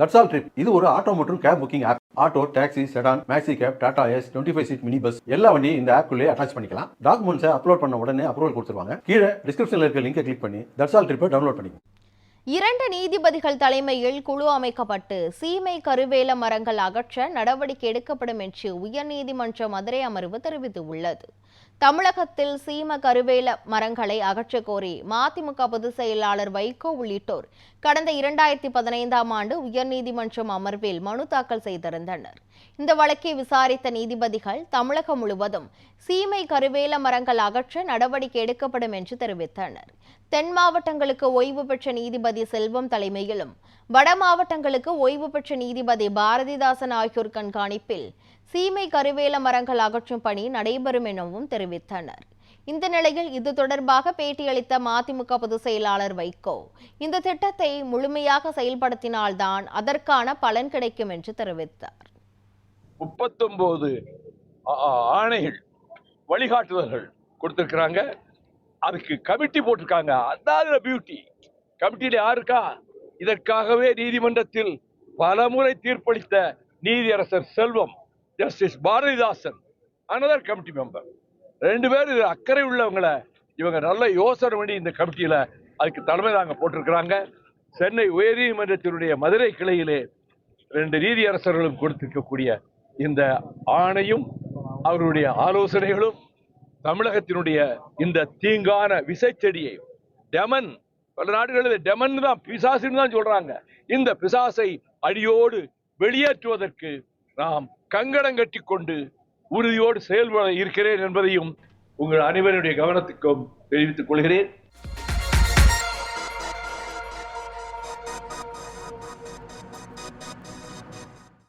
That's all trip இது ஒரு auto மற்றும் cab booking app. Auto, taxi, sedan, maxi cab, Tata Ace, 25 seat mini bus எல்லா வண்டியும் இந்த ஆப்குள்ளே அட்டாச் பண்ணிக்கலாம். டாக்குமெண்ட்ஸை அப்லோட் பண்ண உடனே அப்ரூவல் கொடுத்துருவாங்க. கீழே டிஸ்கிரிப்ஷன்ல இருக்க லிங்கை கிளிக் பண்ணி தட்ஸ் ஆல் ட்ரிப்பை டவுன்லோட் பண்ணிக்கலாம். 2 நீதிபதிகள் தலைமையில் குழு அமைக்கப்பட்டு சீமை கருவேல மரங்கள் அகற்ற நடவடிக்கை எடுக்கப்படும் என்று உயர்நீதிமன்ற மதுரை அமர்வு தெரிவித்துள்ளது. தமிழகத்தில் சீம கருவேல மரங்களை அகற்றக் கோரி மதிமுக பொதுச் செயலாளர் வைகோ உள்ளிட்டோர் கடந்த 2015ஆம் ஆண்டு உயர்நீதிமன்றம் அமர்வில் மனு தாக்கல் செய்திருந்தனர். இந்த வழக்கை விசாரித்த நீதிபதிகள் தமிழகம் முழுவதும் சீமை கருவேல மரங்கள் அகற்ற நடவடிக்கை எடுக்கப்படும் என்று தெரிவித்தனர். தென் மாவட்டங்களுக்கு ஓய்வு பெற்ற நீதிபதி செல்வம் தலைமையிலும் வட மாவட்டங்களுக்கு ஓய்வு பெற்ற நீதிபதி பாரதிதாசன் ஆகியோர் கண்காணிப்பில் சீமை கருவேல மரங்கள் அகற்றும் பணி நடைபெறும் எனவும் தெரிவித்தனர். இந்த நிலையில் இது தொடர்பாக பேட்டியளித்த மதிமுக பொதுச் செயலாளர் வைகோ இந்த திட்டத்தை முழுமையாக செயல்படுத்தினால்தான் அதற்கான பலன் கிடைக்கும் என்று தெரிவித்தார். 39 ஆணைகள் வழிகாட்டுதல்கள் கொடுத்திருக்கிறாங்க. அதுக்கு கமிட்டி போட்டிருக்காங்க. அதாவது பியூட்டி கமிட்டியில யாருக்கா இதற்காகவே நீதிமன்றத்தில் பலமுறை தீர்ப்பளித்த நீதியரசர் Selvam, justice Bharathidasan, another committee member, 2 பேர் அக்கறை உள்ளவங்களை இவங்க நல்ல யோசனை பண்ணி இந்த கமிட்டியில அதுக்கு தலைமை தாங்க போட்டிருக்கிறாங்க. சென்னை உயர்நீதிமன்றத்தினுடைய மதுரை கிளையிலே 2 நீதியரசர்களும் கொடுத்திருக்கக்கூடிய இந்த ஆணையும் அவருடைய ஆலோசனைகளும் தமிழகத்தினுடைய இந்த தீங்கான விசைச்செடியை டெமன், பல நாடுகளில் டெமன் தான் பிசாசுன்னு தான் சொல்றாங்க, இந்த பிசாசை அடியோடு வெளியேற்றுவதற்கு நாம் கங்கணம் கட்டி கொண்டு உறுதியோடு செயல்பட இருக்கிறேன் என்பதையும் உங்கள் அனைவருடைய கவனத்துக்கும் தெரிவித்துக் கொள்கிறேன்.